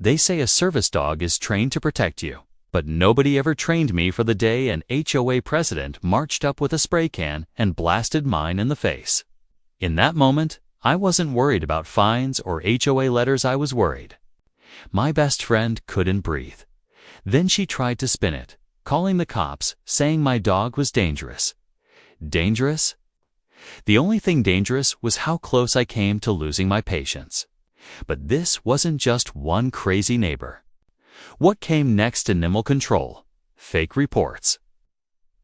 They say a service dog is trained to protect you, but nobody ever trained me for the day an HOA president marched up with a spray can and blasted mine in the face. In that moment, I wasn't worried about fines or HOA letters. I was worried. My best friend couldn't breathe. Then she tried to spin it, calling the cops, saying my dog was dangerous. Dangerous? The only thing dangerous was how close I came to losing my patience. But this wasn't just one crazy neighbor. What came next? Animal control, fake reports,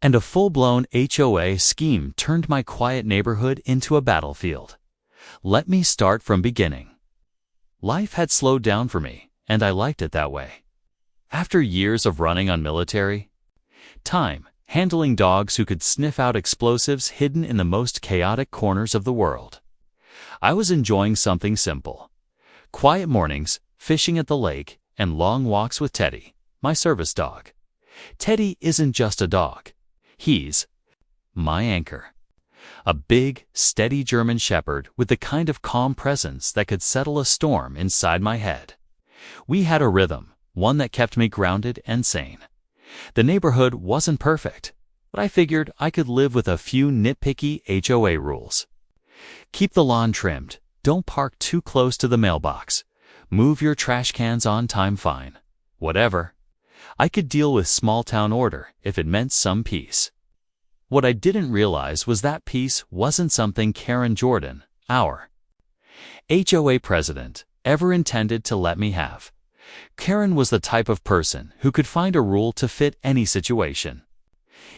and a full-blown HOA scheme turned my quiet neighborhood into a battlefield. Let me start from beginning. Life had slowed down for me, and I liked it that way. After years of running on military time, handling dogs who could sniff out explosives hidden in the most chaotic corners of the world, I was enjoying something simple. Quiet mornings, fishing at the lake, and long walks with Teddy, my service dog. Teddy isn't just a dog. He's my anchor. A big, steady German shepherd with the kind of calm presence that could settle a storm inside my head. We had a rhythm, one that kept me grounded and sane. The neighborhood wasn't perfect, but I figured I could live with a few nitpicky HOA rules. Keep the lawn trimmed. Don't park too close to the mailbox. Move your trash cans on time. Fine. Whatever. I could deal with small-town order if it meant some peace. What I didn't realize was that peace wasn't something Karen Jordan, our HOA president, ever intended to let me have. Karen was the type of person who could find a rule to fit any situation.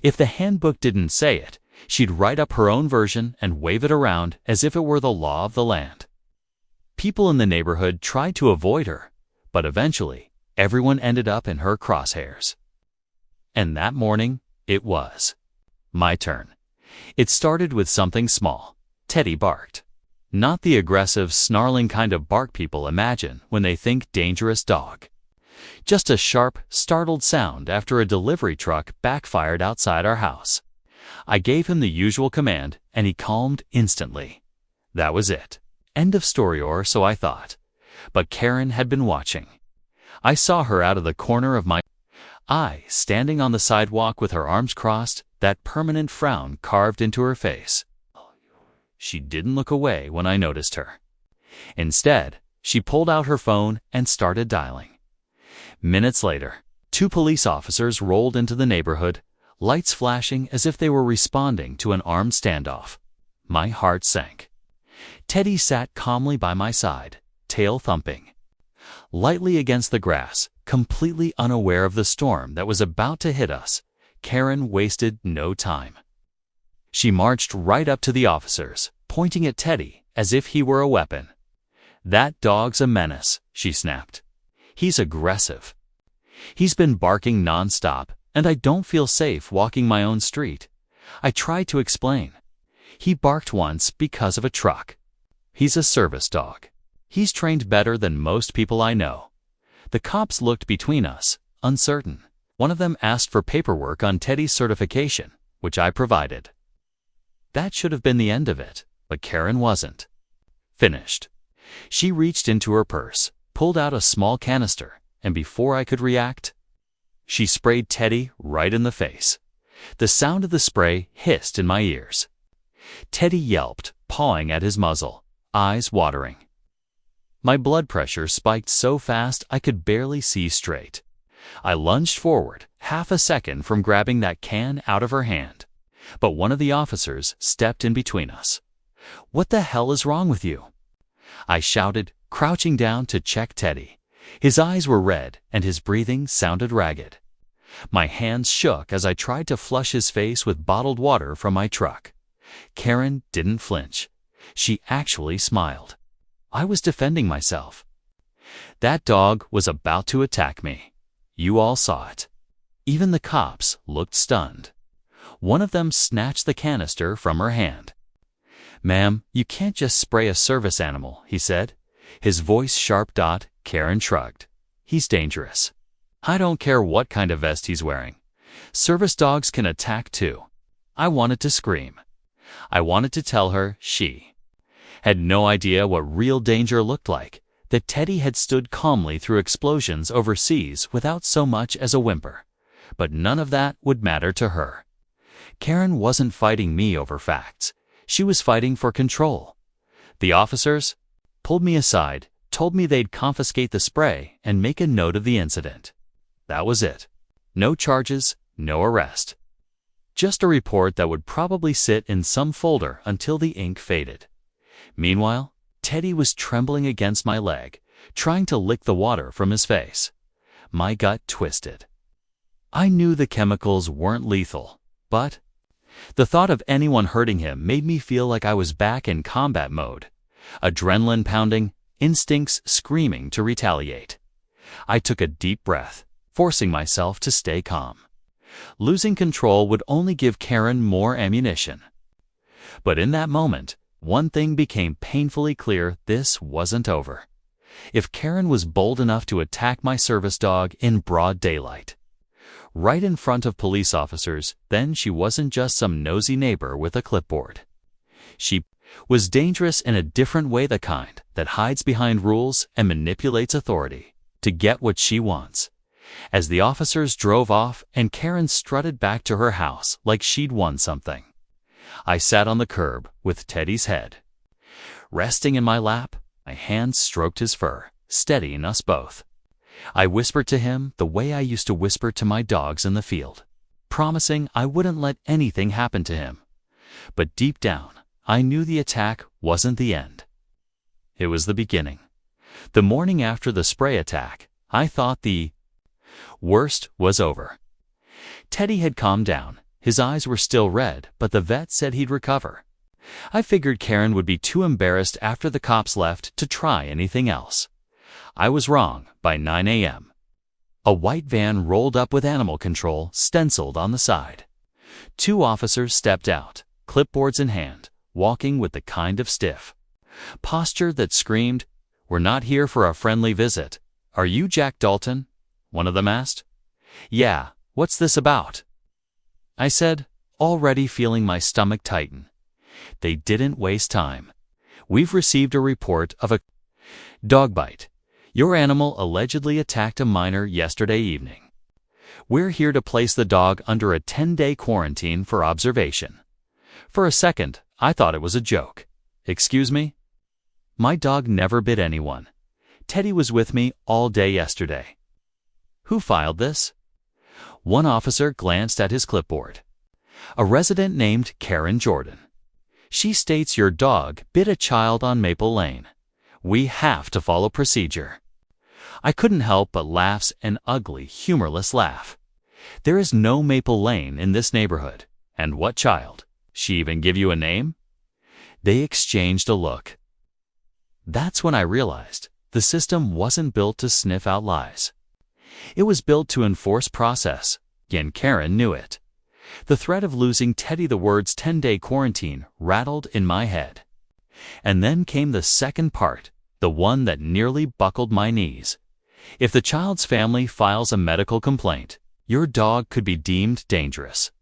If the handbook didn't say it, she'd write up her own version and wave it around as if it were the law of the land. People in the neighborhood tried to avoid her, but eventually, everyone ended up in her crosshairs. And that morning, it was my turn. It started with something small. Teddy barked. Not the aggressive, snarling kind of bark people imagine when they think dangerous dog. Just a sharp, startled sound after a delivery truck backfired outside our house. I gave him the usual command, and he calmed instantly. That was it. End of story, or so I thought. But Karen had been watching. I saw her out of the corner of my eye, standing on the sidewalk with her arms crossed, that permanent frown carved into her face. She didn't look away when I noticed her. Instead, she pulled out her phone and started dialing. Minutes later, 2 police officers rolled into the neighborhood, lights flashing as if they were responding to an armed standoff. My heart sank. Teddy sat calmly by my side, tail thumping lightly against the grass, completely unaware of the storm that was about to hit us. Karen wasted no time. She marched right up to the officers, pointing at Teddy as if he were a weapon. "That dog's a menace," she snapped. "He's aggressive. He's been barking nonstop, and I don't feel safe walking my own street." I tried to explain. "He barked once because of a truck. He's a service dog. He's trained better than most people I know." The cops looked between us, uncertain. One of them asked for paperwork on Teddy's certification, which I provided. That should have been the end of it, but Karen wasn't finished. She reached into her purse, pulled out a small canister, and before I could react, she sprayed Teddy right in the face. The sound of the spray hissed in my ears. Teddy yelped, pawing at his muzzle, eyes watering. My blood pressure spiked so fast I could barely see straight. I lunged forward, half a second from grabbing that can out of her hand. But one of the officers stepped in between us. "What the hell is wrong with you?" I shouted, crouching down to check Teddy. His eyes were red and his breathing sounded ragged. My hands shook as I tried to flush his face with bottled water from my truck. Karen didn't flinch. She actually smiled. I was defending myself. That dog was about to attack me. You all saw it. Even the cops looked stunned. One of them snatched the canister from her hand. "Ma'am, you can't just spray a service animal," he said. His voice sharp. Karen shrugged. "He's dangerous. I don't care what kind of vest he's wearing. Service dogs can attack too." I wanted to scream. I wanted to tell her she had no idea what real danger looked like, that Teddy had stood calmly through explosions overseas without so much as a whimper. But none of that would matter to her. Karen wasn't fighting me over facts. She was fighting for control. The officers pulled me aside, told me they'd confiscate the spray and make a note of the incident. That was it. No charges, no arrest. Just a report that would probably sit in some folder until the ink faded. Meanwhile, Teddy was trembling against my leg, trying to lick the water from his face. My gut twisted. I knew the chemicals weren't lethal, but the thought of anyone hurting him made me feel like I was back in combat mode. Adrenaline pounding, instincts screaming to retaliate. I took a deep breath, forcing myself to stay calm. Losing control would only give Karen more ammunition. But in that moment, one thing became painfully clear: this wasn't over. If Karen was bold enough to attack my service dog in broad daylight, right in front of police officers, then she wasn't just some nosy neighbor with a clipboard. She was dangerous in a different way, the kind that hides behind rules and manipulates authority to get what she wants. As the officers drove off and Karen strutted back to her house like she'd won something, I sat on the curb with Teddy's head resting in my lap. My hand stroked his fur, steadying us both. I whispered to him the way I used to whisper to my dogs in the field, promising I wouldn't let anything happen to him. But deep down, I knew the attack wasn't the end. It was the beginning. The morning after the spray attack, I thought the worst was over. Teddy had calmed down. His eyes were still red, but the vet said he'd recover. I figured Karen would be too embarrassed after the cops left to try anything else. I was wrong. By 9 a.m., a white van rolled up with animal control stenciled on the side. 2 officers stepped out, clipboards in hand, walking with the kind of stiff posture that screamed, "We're not here for a friendly visit. Are you Jack Dalton?" one of them asked. "Yeah, what's this about?" I said, already feeling my stomach tighten. They didn't waste time. "We've received a report of a dog bite. Your animal allegedly attacked a minor yesterday evening. We're here to place the dog under a 10-day quarantine for observation." For a second, I thought it was a joke. "Excuse me? My dog never bit anyone. Teddy was with me all day yesterday." "Who filed this?" One officer glanced at his clipboard. "A resident named Karen Jordan. She states your dog bit a child on Maple Lane. We have to follow procedure." I couldn't help but laugh, an ugly, humorless laugh. There is no Maple Lane in this neighborhood. And what child? She even give you a name? They exchanged a look. That's when I realized the system wasn't built to sniff out lies. It was built to enforce process, and Karen knew it. The threat of losing Teddy, the words 10-day quarantine, rattled in my head. And then came the second part, the one that nearly buckled my knees. If the child's family files a medical complaint, your dog could be deemed dangerous.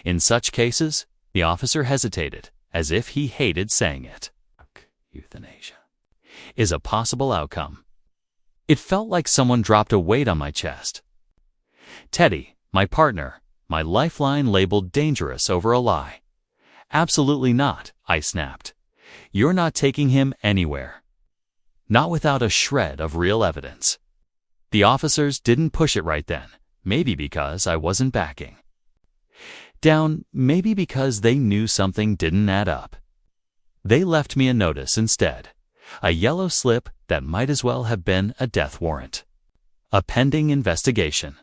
In such cases, the officer hesitated, as if he hated saying it. Euthanasia is a possible outcome. It felt like someone dropped a weight on my chest. Teddy, my partner, my lifeline, labeled dangerous over a lie. "Absolutely not," I snapped. "You're not taking him anywhere. Not without a shred of real evidence." The officers didn't push it right then, maybe because I wasn't backing down, maybe because they knew something didn't add up. They left me a notice instead, a yellow slip that might as well have been a death warrant. A pending investigation.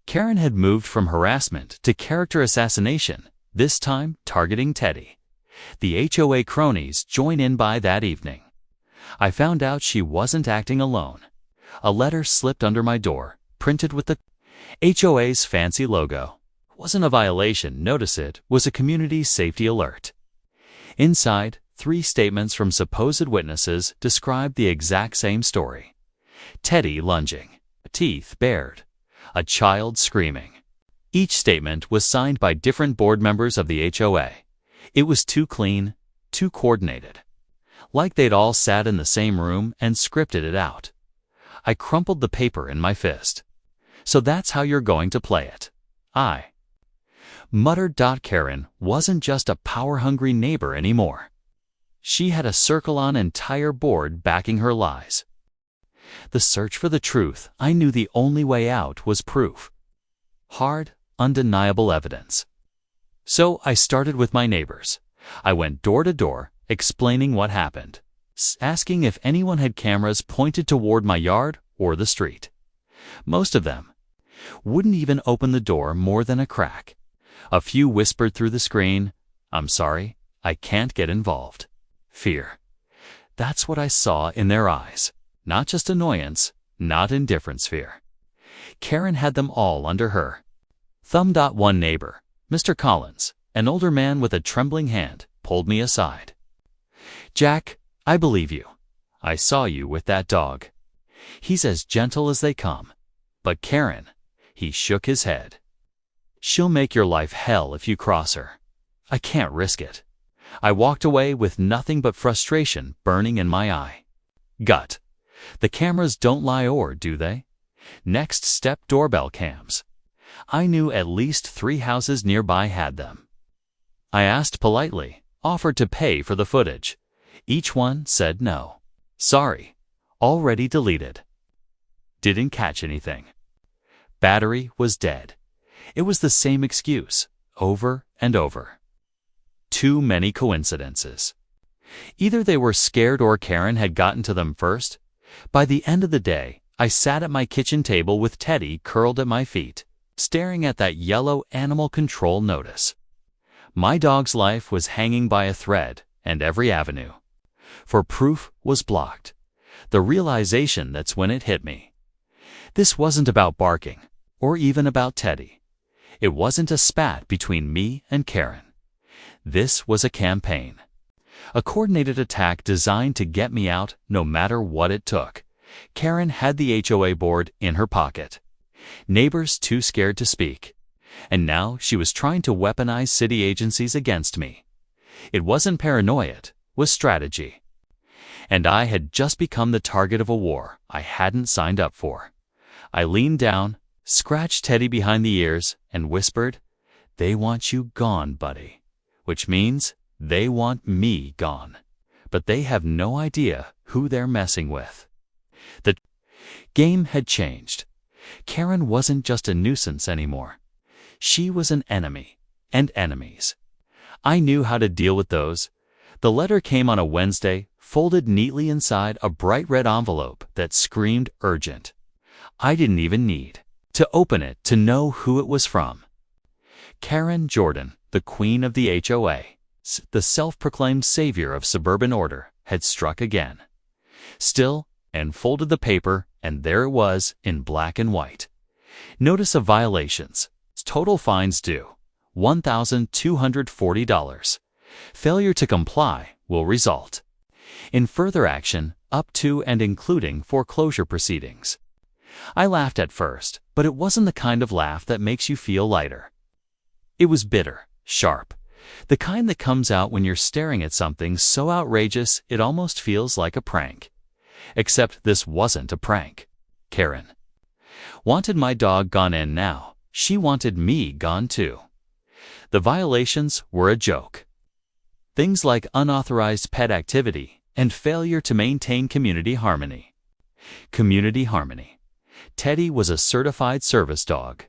Karen had moved from harassment to character assassination, this time targeting Teddy. The HOA cronies joined in by that evening. I found out she wasn't acting alone. A letter slipped under my door, printed with the HOA's fancy logo. Wasn't a violation, notice it was a community safety alert. Inside, 3 statements from supposed witnesses described the exact same story. Teddy lunging, teeth bared, a child screaming. Each statement was signed by different board members of the HOA. It was too clean, too coordinated. like they'd all sat in the same room and scripted it out. I crumpled the paper in my fist. "So that's how you're going to play it," I muttered. Karen wasn't just a power-hungry neighbor anymore. She had a circle-on entire board backing her lies. The search for the truth, I knew the only way out was proof. Hard, undeniable evidence. So I started with my neighbors. I went door to door, explaining what happened, asking if anyone had cameras pointed toward my yard or the street. Most of them wouldn't even open the door more than a crack. A few whispered through the screen, "I'm sorry, I can't get involved." Fear. That's what I saw in their eyes. Not just annoyance, not indifference. Fear. Karen had them all under her thumb. One neighbor, Mr. Collins, an older man with a trembling hand, pulled me aside. "Jack, I believe you. I saw you with that dog. He's as gentle as they come. But Karen," he shook his head, "she'll make your life hell if you cross her. I can't risk it." I walked away with nothing but frustration burning in my eye. Gut. The cameras don't lie, or do they? Next step, doorbell cams. I knew at least 3 houses nearby had them. I asked politely, offered to pay for the footage. Each one said no. "Sorry, already deleted." Didn't catch anything. Battery was dead. It was the same excuse, over and over. Too many coincidences. Either they were scared or Karen had gotten to them first. By the end of the day, I sat at my kitchen table with Teddy curled at my feet, staring at that yellow animal control notice. My dog's life was hanging by a thread, and every avenue for proof was blocked. The realization, that's when it hit me. This wasn't about barking, or even about Teddy. It wasn't a spat between me and Karen. This was a campaign. A coordinated attack designed to get me out no matter what it took. Karen had the HOA board in her pocket. Neighbors too scared to speak. And now she was trying to weaponize city agencies against me. It wasn't paranoia, it was strategy. And I had just become the target of a war I hadn't signed up for. I leaned down, scratched Teddy behind the ears, and whispered, "They want you gone, buddy." Which means they want me gone. But they have no idea who they're messing with. The game had changed. Karen wasn't just a nuisance anymore. She was an enemy, and enemies. I knew how to deal with those. The letter came on a Wednesday, folded neatly inside a bright red envelope that screamed urgent. I didn't even need to open it to know who it was from. Karen Jordan, the queen of the HOA, the self-proclaimed savior of suburban order, had struck again. Still, and folded the paper, and there it was in black and white. Notice of violations. Total fines due $1,240. Failure to comply will result in further action up to and including foreclosure proceedings. I laughed at first, but it wasn't the kind of laugh that makes you feel lighter. It was bitter, sharp, the kind that comes out when you're staring at something so outrageous it almost feels like a prank. Except this wasn't a prank. Karen wanted my dog gone, and now she wanted me gone too. The violations were a joke. Things like unauthorized pet activity and failure to maintain community harmony. Community harmony. Teddy was a certified service dog.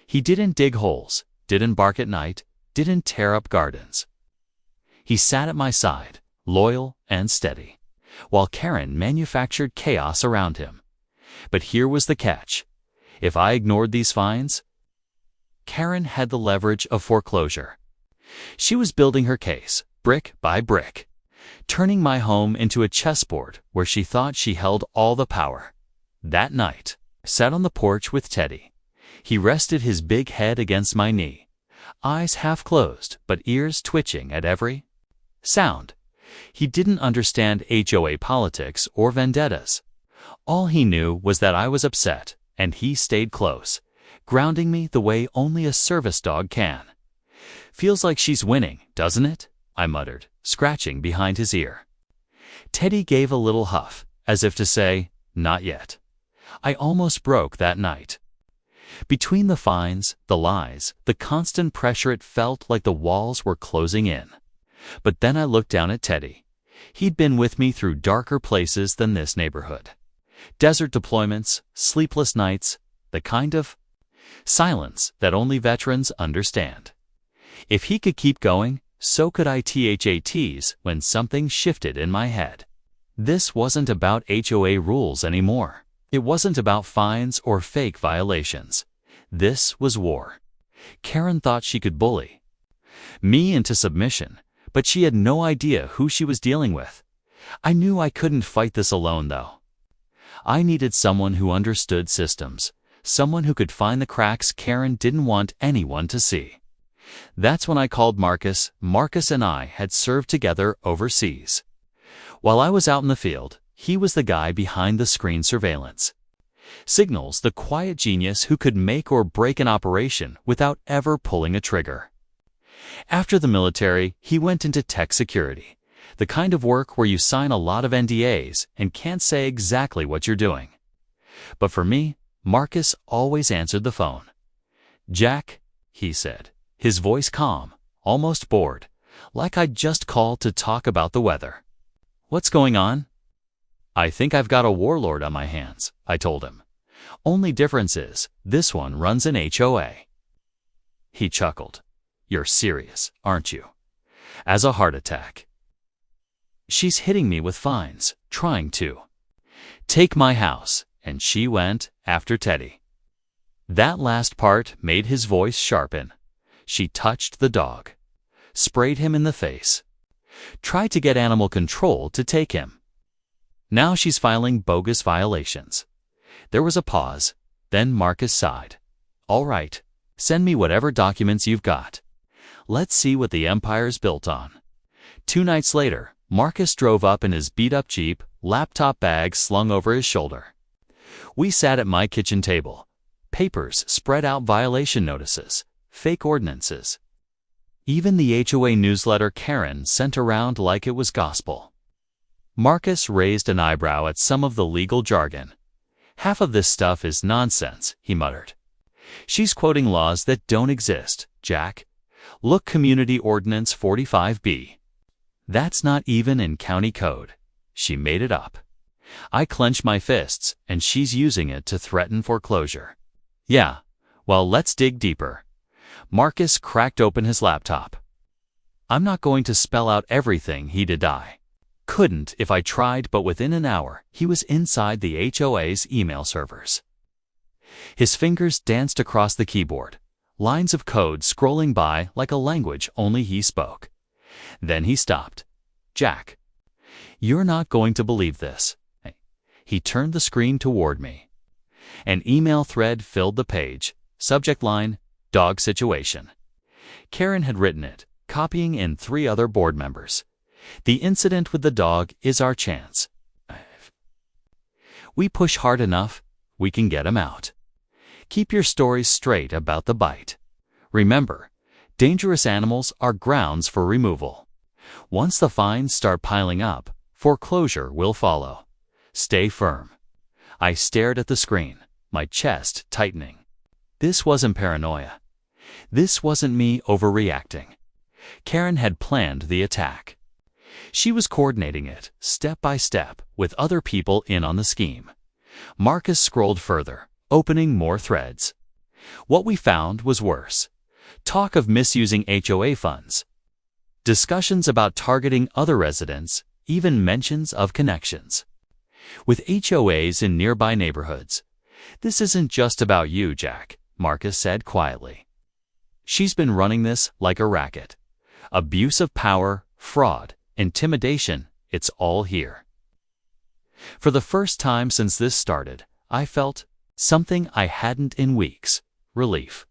He didn't dig holes, didn't bark at night, didn't tear up gardens. He sat at my side, loyal and steady, while Karen manufactured chaos around him. But here was the catch. If I ignored these fines, Karen had the leverage of foreclosure. She was building her case, brick by brick, turning my home into a chessboard where she thought she held all the power. That night, I sat on the porch with Teddy. He rested his big head against my knee, eyes half closed but ears twitching at every sound. He didn't understand HOA politics or vendettas. All he knew was that I was upset, and he stayed close, grounding me the way only a service dog can. "Feels like she's winning, doesn't it?" I muttered, scratching behind his ear. Teddy gave a little huff, as if to say, "Not yet." I almost broke that night. Between the fines, the lies, the constant pressure, it felt like the walls were closing in. But then I looked down at Teddy. He'd been with me through darker places than this neighborhood. Desert deployments, sleepless nights, the kind of silence that only veterans understand. If he could keep going, so could I. When something shifted in my head. This wasn't about HOA rules anymore. It wasn't about fines or fake violations. This was war. Karen thought she could bully me into submission, but she had no idea who she was dealing with. I knew I couldn't fight this alone, though. I needed someone who understood systems, someone who could find the cracks Karen didn't want anyone to see. That's when I called Marcus. Marcus and I had served together overseas. While I was out in the field, he was the guy behind the screen surveillance. Signals, the quiet genius who could make or break an operation without ever pulling a trigger. After the military, he went into tech security, the kind of work where you sign a lot of NDAs and can't say exactly what you're doing. But for me, Marcus always answered the phone. "Jack," he said, his voice calm, almost bored, like I'd just called to talk about the weather. "What's going on?" "I think I've got a warlord on my hands," I told him. "Only difference is, this one runs an HOA. He chuckled. "You're serious, aren't you?" "As a heart attack. She's hitting me with fines, trying to take my house, and she went after Teddy." That last part made his voice sharpen. She touched the dog, sprayed him in the face, tried to get animal control to take him. Now she's filing bogus violations. There was a pause, then Marcus sighed. "All right, send me whatever documents you've got. Let's see what the empire's built on." 2 nights later, Marcus drove up in his beat-up Jeep, laptop bag slung over his shoulder. We sat at my kitchen table. Papers spread out, violation notices, fake ordinances. Even the HOA newsletter Karen sent around like it was gospel. Marcus raised an eyebrow at some of the legal jargon. "Half of this stuff is nonsense," he muttered. "She's quoting laws that don't exist, Jack. Look, Community Ordinance 45B. That's not even in county code. She made it up." I clenched my fists, and she's using it to threaten foreclosure. "Yeah, well, let's dig deeper." Marcus cracked open his laptop. I'm not going to spell out everything he did. I couldn't if I tried, but within an hour, he was inside the HOA's email servers. His fingers danced across the keyboard, lines of code scrolling by like a language only he spoke. Then he stopped. "Jack, you're not going to believe this." He turned the screen toward me. An email thread filled the page. Subject line, "Dog situation." Karen had written it, copying in 3 other board members. "The incident with the dog is our chance. We push hard enough, we can get him out. Keep your stories straight about the bite. Remember, dangerous animals are grounds for removal. Once the fines start piling up, foreclosure will follow. Stay firm." I stared at the screen, my chest tightening. This wasn't paranoia. This wasn't me overreacting. Karen had planned the attack. She was coordinating it, step by step, with other people in on the scheme. Marcus scrolled further, opening more threads. What we found was worse. Talk of misusing HOA funds. Discussions about targeting other residents, even mentions of connections with HOAs in nearby neighborhoods. "This isn't just about you, Jack," Marcus said quietly. "She's been running this like a racket. Abuse of power, fraud, intimidation, it's all here." For the first time since this started, I felt something I hadn't in weeks: relief.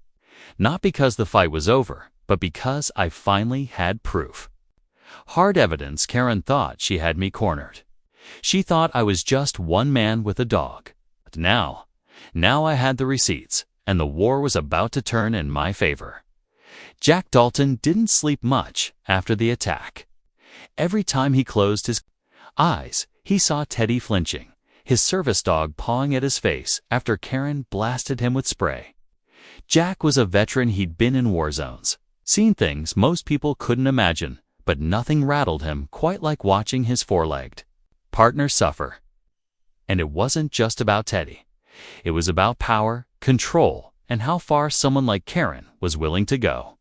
Not because the fight was over, but because I finally had proof. Hard evidence. Karen thought she had me cornered. She thought I was just one man with a dog. But now I had the receipts, and the war was about to turn in my favor. Jack Dalton didn't sleep much after the attack. Every time he closed his eyes, he saw Teddy flinching, his service dog pawing at his face after Karen blasted him with spray. Jack was a veteran. He'd been in war zones, seen things most people couldn't imagine, but nothing rattled him quite like watching his four-legged partner suffer. And it wasn't just about Teddy. It was about power, control, and how far someone like Karen was willing to go.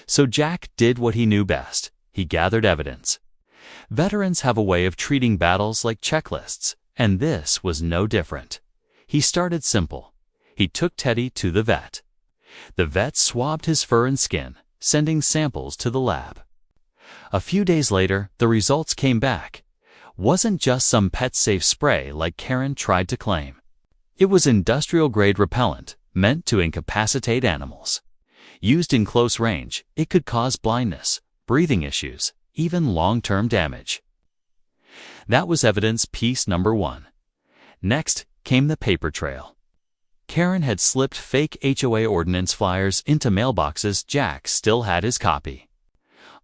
So Jack did what he knew best. He gathered evidence. Veterans have a way of treating battles like checklists, and this was no different. He started simple. He took Teddy to the vet. The vet swabbed his fur and skin, sending samples to the lab. A few days later, the results came back. Wasn't just some pet-safe spray like Karen tried to claim. It was industrial-grade repellent, meant to incapacitate animals. Used in close range, it could cause blindness, breathing issues, even long-term damage. That was evidence piece number 1. Next came the paper trail. Karen had slipped fake HOA ordinance flyers into mailboxes. Jack still had his copy.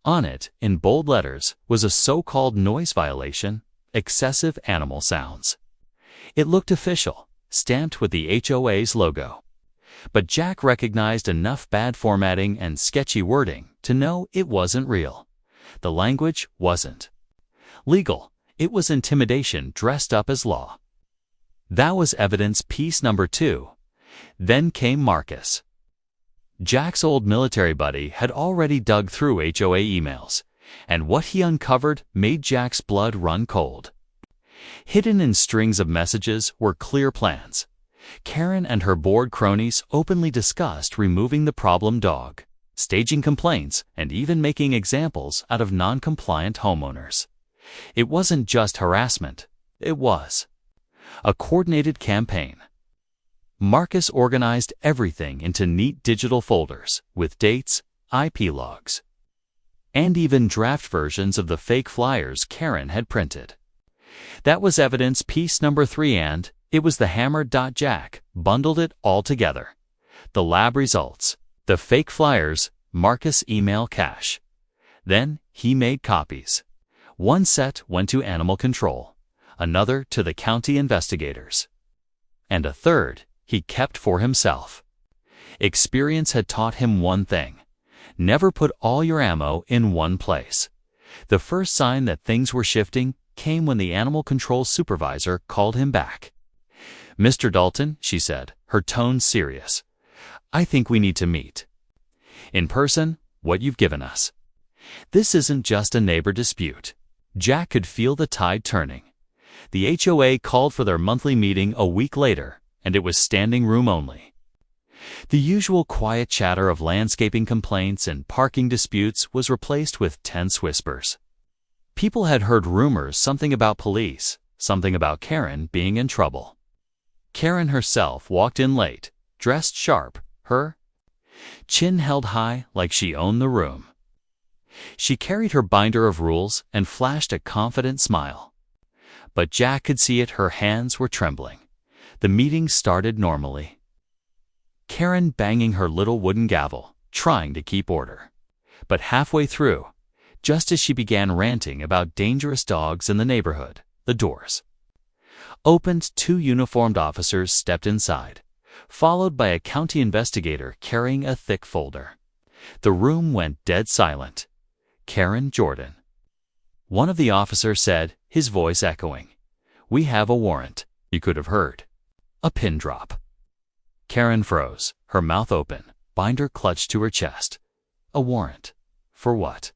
On it, in bold letters, was a so-called noise violation, excessive animal sounds. It looked official, stamped with the HOA's logo. But Jack recognized enough bad formatting and sketchy wording to know it wasn't real. The language wasn't legal. It was intimidation dressed up as law. That was evidence piece number 2. Then came Marcus. Jack's old military buddy had already dug through HOA emails, and what he uncovered made Jack's blood run cold. Hidden in strings of messages were clear plans. Karen and her board cronies openly discussed removing the problem dog, staging complaints, and even making examples out of non-compliant homeowners. It wasn't just harassment. It was a coordinated campaign. Marcus organized everything into neat digital folders with dates, IP logs, and even draft versions of the fake flyers Karen had printed. That was evidence piece number 3, and it was the hammer. Jack bundled it all together. The lab results, the fake flyers, Marcus' email cache. Then he made copies. One set went to animal control, another to the county investigators, and a third he kept for himself. Experience had taught him one thing: never put all your ammo in one place. The first sign that things were shifting came when the animal control supervisor called him back. "Mr. Dalton," she said, her tone serious, "I think we need to meet in person. What you've given us. This isn't just a neighbor dispute." Jack could feel the tide turning. The HOA called for their monthly meeting a week later, and it was standing room only. The usual quiet chatter of landscaping complaints and parking disputes was replaced with tense whispers. People had heard rumors, something about police, something about Karen being in trouble. Karen herself walked in late, dressed sharp, her chin held high like she owned the room. She carried her binder of rules and flashed a confident smile. But Jack could see it, her hands were trembling. The meeting started normally. Karen banging her little wooden gavel, trying to keep order. But halfway through, just as she began ranting about dangerous dogs in the neighborhood, the doors opened. 2 uniformed officers stepped inside, followed by a county investigator carrying a thick folder. The room went dead silent. "Karen Jordan," one of the officers said, his voice echoing. "We have a warrant." You could have heard a pin drop. Karen froze, her mouth open, binder clutched to her chest. A warrant? For what?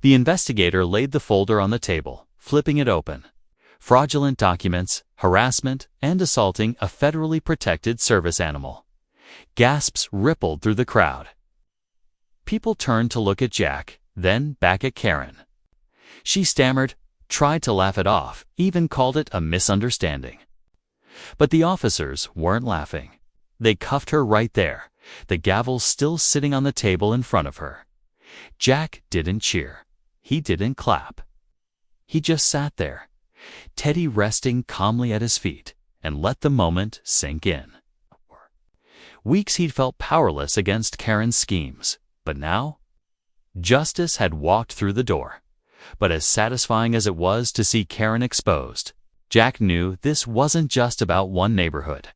The investigator laid the folder on the table, flipping it open. Fraudulent documents, harassment, and assaulting a federally protected service animal. Gasps rippled through the crowd. People turned to look at Jack, then back at Karen. She stammered, tried to laugh it off, even called it a misunderstanding. But the officers weren't laughing. They cuffed her right there, the gavel still sitting on the table in front of her. Jack didn't cheer. He didn't clap. He just sat there, Teddy resting calmly at his feet, and let the moment sink in. Weeks he'd felt powerless against Karen's schemes, but now justice had walked through the door. But as satisfying as it was to see Karen exposed, Jack knew this wasn't just about one neighborhood.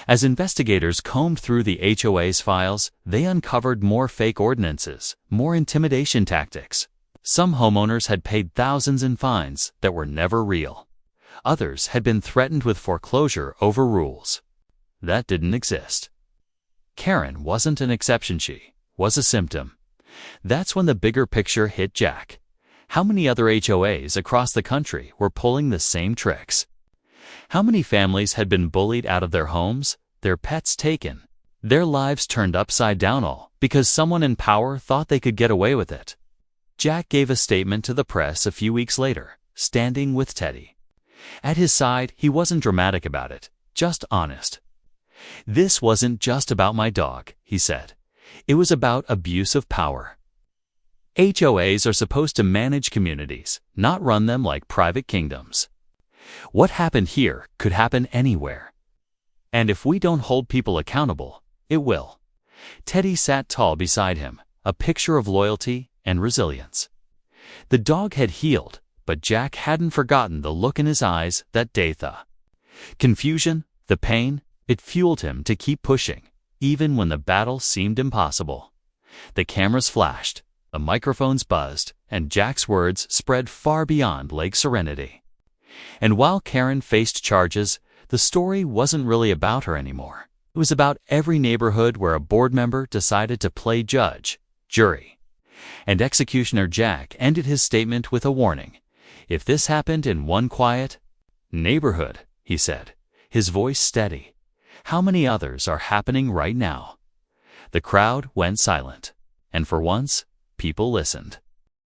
As investigators combed through the HOA's files, they uncovered more fake ordinances, more intimidation tactics. Some homeowners had paid thousands in fines that were never real. Others had been threatened with foreclosure over rules that didn't exist. Karen wasn't an exception, she was a symptom. That's when the bigger picture hit Jack. How many other HOAs across the country were pulling the same tricks? How many families had been bullied out of their homes, their pets taken, their lives turned upside down, all because someone in power thought they could get away with it? Jack gave a statement to the press a few weeks later, standing with Teddy. At his side, he wasn't dramatic about it, just honest. "This wasn't just about my dog," he said. "It was about abuse of power." HOAs are supposed to manage communities, not run them like private kingdoms. What happened here could happen anywhere. And if we don't hold people accountable, it will. Teddy sat tall beside him, a picture of loyalty and resilience. The dog had healed, but Jack hadn't forgotten the look in his eyes that day. The confusion, the pain, it fueled him to keep pushing, even when the battle seemed impossible. The cameras flashed, the microphones buzzed, and Jack's words spread far beyond Lake Serenity. And while Karen faced charges, the story wasn't really about her anymore. It was about every neighborhood where a board member decided to play judge, jury. And Executioner Jack ended his statement with a warning. "If this happened in one quiet neighborhood," he said, his voice steady, "how many others are happening right now?" The crowd went silent, and for once, people listened.